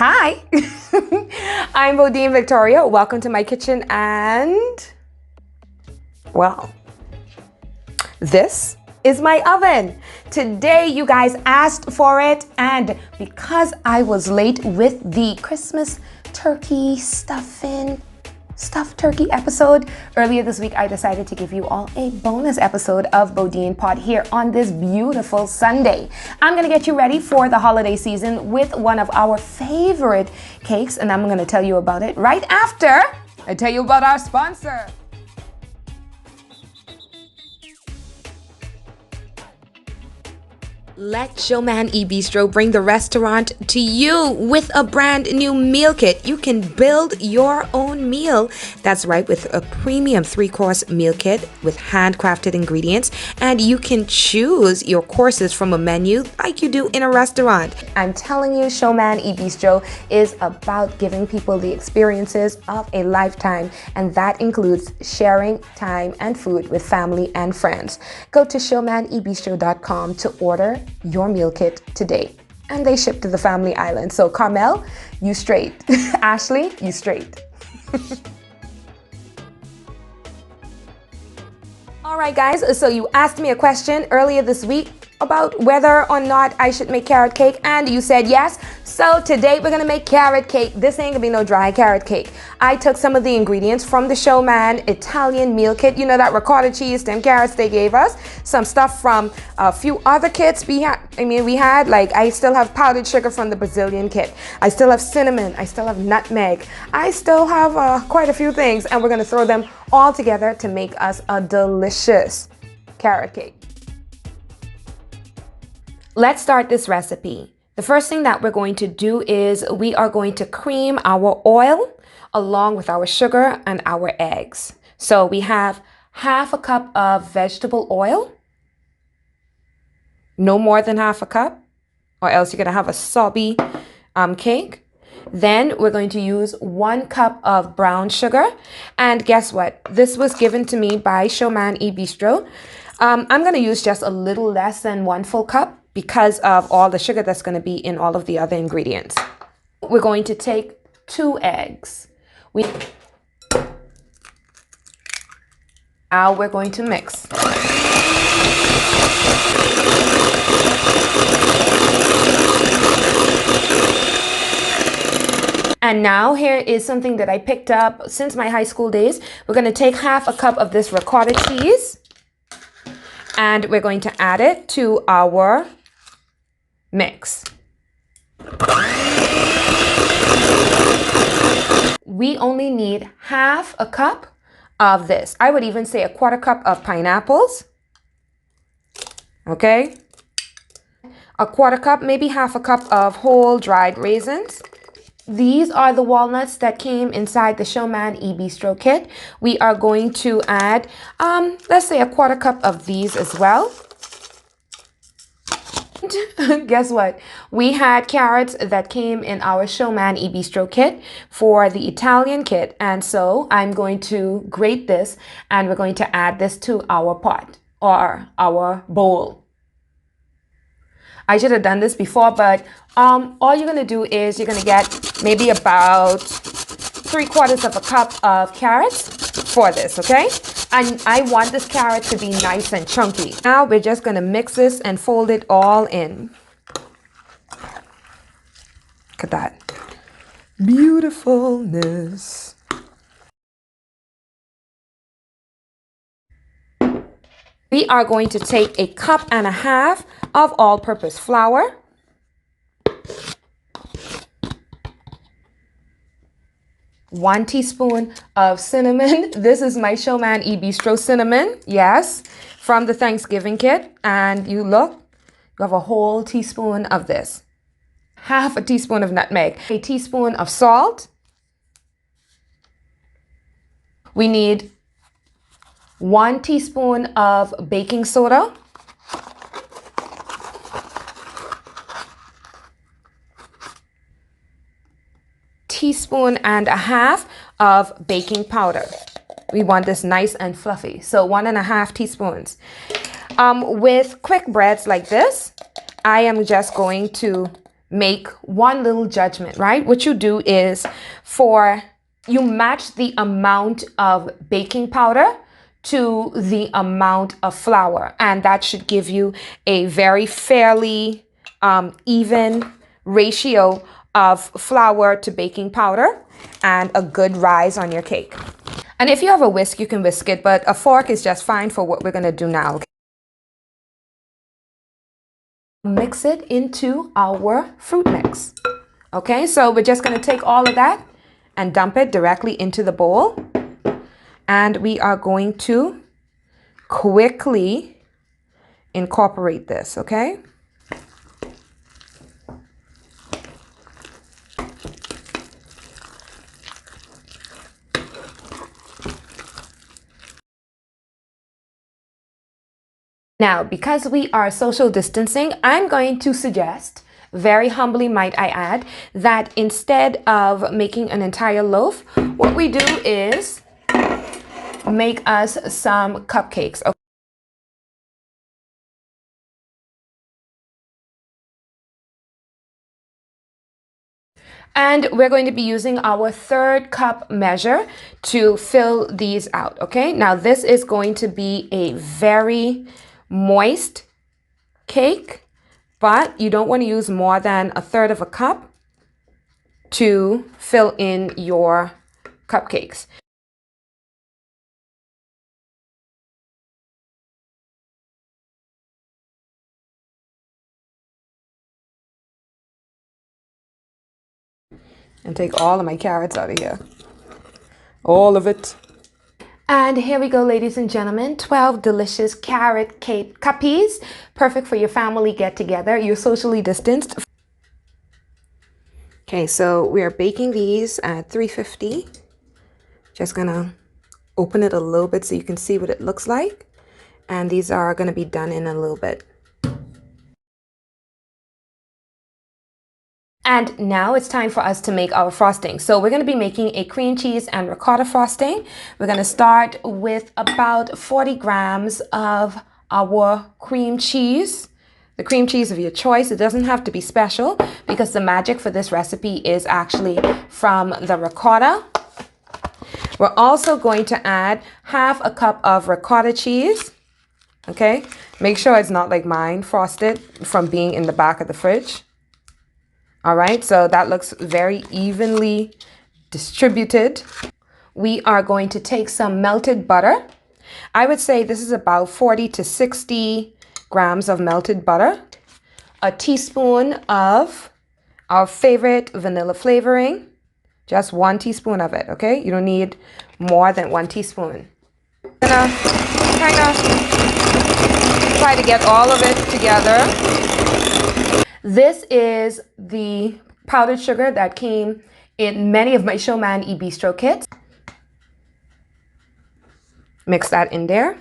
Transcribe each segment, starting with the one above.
Hi, I'm Bodine Victoria. Welcome to my kitchen and, well, this is my oven. Today you guys asked for it, and because I was late with the Christmas turkey stuffed turkey episode earlier this week, I decided to give you all a bonus episode of BodinePot here on this beautiful Sunday. I'm gonna get you ready for the holiday season with one of our favorite cakes, and I'm gonna tell you about it right after I tell you about our sponsor. Let Showman e-Bistro bring the restaurant to you with a brand new meal kit. You can build your own meal. That's right, with a premium 3-course meal kit with handcrafted ingredients, and you can choose your courses from a menu like you do in a restaurant. I'm telling you, Showman e-Bistro is about giving people the experiences of a lifetime, and that includes sharing time and food with family and friends. Go to showmanebistro.com to order your meal kit today, and they ship to the family island. So Carmel, you straight. Ashley, you straight. All right, guys, so you asked me a question earlier this week about whether or not I should make carrot cake, and you said yes. So today we're gonna make carrot cake. This ain't gonna be no dry carrot cake. I took some of the ingredients from the Showman Italian meal kit. You know, that ricotta cheese, them carrots they gave us. Some stuff from a few other kits we had, like, I still have powdered sugar from the Brazilian kit. I still have cinnamon. I still have nutmeg. I still have quite a few things, and we're gonna throw them all together to make us a delicious carrot cake. Let's start this recipe. The first thing that we're going to do is we are going to cream our oil along with our sugar and our eggs. So we have half a cup of vegetable oil, no more than half a cup, or else you're gonna have a soggy cake. Then we're going to use 1 cup of brown sugar. And guess what? This was given to me by Showman e-Bistro. I'm gonna use just a little less than 1 full cup because of all the sugar that's going to be in all of the other ingredients. We're going to take 2 eggs. Now we're going to mix. And now here is something that I picked up since my high school days. We're going to take half a cup of this ricotta cheese, and we're going to add it to our mix. We only need half a cup of this. I would even say a 1/4 cup of pineapples. Okay? A 1/4 cup, maybe half a cup of whole dried raisins. These are the walnuts that came inside the Showman e-Bistro kit. We are going to add, let's say a 1/4 cup of these as well. Guess what? We had carrots that came in our Showman e-Bistro kit for the Italian kit. And so I'm going to grate this, and we're going to add this to our pot or our bowl. I should have done this before, but all you're going to do is you're going to get maybe about 3/4 of a cup of carrots for this, okay? And I want this carrot to be nice and chunky. Now we're just going to mix this and fold it all in. Look at that beautifulness. We are going to take 1.5 cups of all-purpose flour. One teaspoon of cinnamon. This is my Showman e-Bistro cinnamon, yes, from the Thanksgiving kit. And you have a whole teaspoon of this. Half a teaspoon of nutmeg. A teaspoon of salt. We need 1 teaspoon of baking soda. Teaspoon and a half of baking powder. We want this nice and fluffy, so 1.5 teaspoons. With quick breads like this, I am just going to make one little judgment, right? What you do is you match the amount of baking powder to the amount of flour, and that should give you a very fairly even ratio of flour to baking powder and a good rise on your cake. And if you have a whisk, you can whisk it, but a fork is just fine for what we're gonna do now. Okay? Mix it into our fruit mix. Okay, so we're just gonna take all of that and dump it directly into the bowl. And we are going to quickly incorporate this, okay? Now, because we are social distancing, I'm going to suggest, very humbly might I add, that instead of making an entire loaf, what we do is make us some cupcakes. Okay? And we're going to be using our 3rd cup measure to fill these out, okay? Now, this is going to be a very moist cake, but you don't want to use more than 1/3 of a cup to fill in your cupcakes. And take all of my carrots out of here. All of it. And here we go, ladies and gentlemen, 12 delicious carrot cake cuppies, perfect for your family get together. You're socially distanced. Okay, so we are baking these at 350. Just gonna open it a little bit so you can see what it looks like. And these are gonna be done in a little bit. And now it's time for us to make our frosting. So we're going to be making a cream cheese and ricotta frosting. We're going to start with about 40 grams of our cream cheese. The cream cheese of your choice. It doesn't have to be special because the magic for this recipe is actually from the ricotta. We're also going to add 1/2 cup of ricotta cheese. Okay, make sure it's not like mine frosted from being in the back of the fridge. All right, so that looks very evenly distributed. We are going to take some melted butter. I would say this is about 40 to 60 grams of melted butter. A teaspoon of our favorite vanilla flavoring. Just 1 teaspoon of it, okay? You don't need more than 1 teaspoon. I'm gonna kind of try to get all of it together. This is the powdered sugar that came in many of my Showman e-Bistro kits. Mix that in there.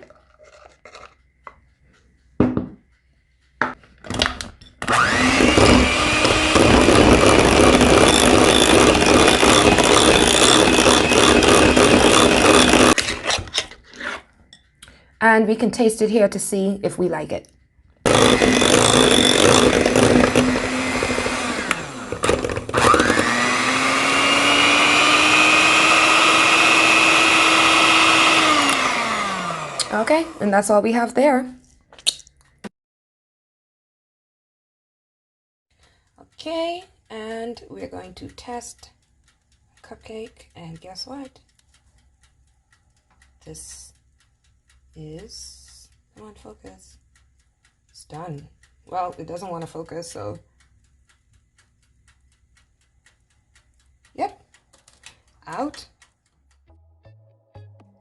And we can taste it here to see if we like it. Okay, and that's all we have there. Okay, and we're going to test cupcake, and guess what? This is, come on, focus. It's done. Well, it doesn't want to focus, so. Yep, out.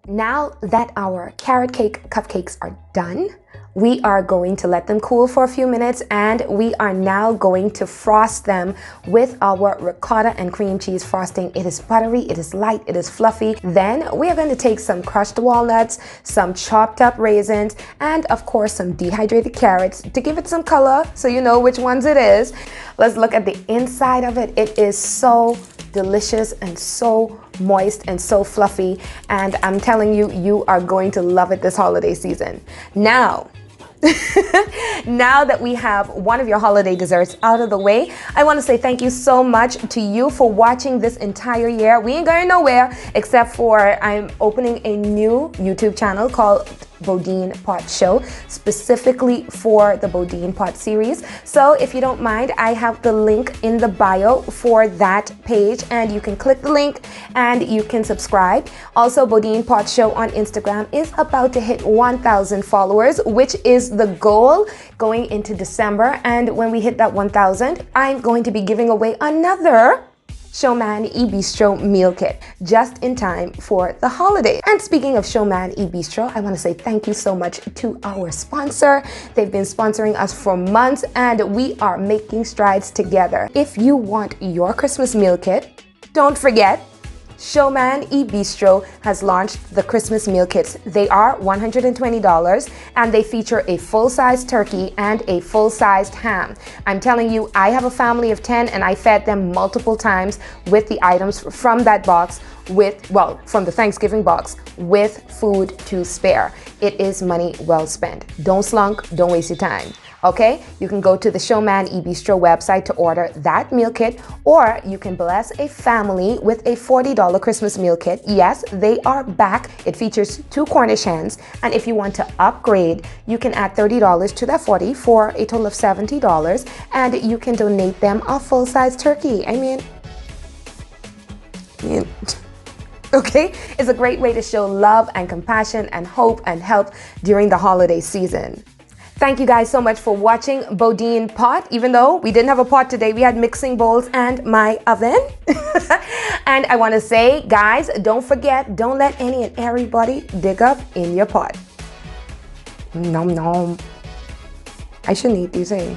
Now that our carrot cake cupcakes are done, we are going to let them cool for a few minutes, and we are now going to frost them with our ricotta and cream cheese frosting. It is buttery, it is light, it is fluffy. Then we are going to take some crushed walnuts, some chopped up raisins, and of course some dehydrated carrots to give it some color so you know which ones it is. Let's look at the inside of it. It is so delicious and so moist and so fluffy, and I'm telling you, you are going to love it this holiday season. Now, Now that we have one of your holiday desserts out of the way, I want to say thank you so much to you for watching this entire year. We ain't going nowhere except for I'm opening a new YouTube channel called BodinePot Show, specifically for the BodinePot series. So if you don't mind, I have the link in the bio for that page, and you can click the link and you can subscribe. Also, BodinePot Show on Instagram is about to hit 1,000 followers, which is the goal going into December. And when we hit that 1,000, I'm going to be giving away another Showman e-Bistro meal kit just in time for the holiday. And speaking of Showman e-Bistro, I want to say thank you so much to our sponsor. They've been sponsoring us for months and we are making strides together. If you want your Christmas meal kit, don't forget Showman e-Bistro has launched the Christmas meal kits. They are $120 and they feature a full-sized turkey and a full-sized ham. I'm telling you, I have a family of 10 and I fed them multiple times with the items from that box from the Thanksgiving box with food to spare. It is money well spent. Don't slunk, don't waste your time. Okay, you can go to the Showman e-Bistro website to order that meal kit, or you can bless a family with a $40 Christmas meal kit. Yes, they are back. It features 2 Cornish hens, and if you want to upgrade, you can add $30 to that 40 for a total of $70, and you can donate them a full-size turkey. I mean, okay, it's a great way to show love and compassion and hope and help during the holiday season. Thank you guys so much for watching BodinePot. Even though we didn't have a pot today, we had mixing bowls and my oven. And I want to say, guys, don't forget, don't let any and everybody dig up in your pot. Nom nom. I shouldn't eat these, eh?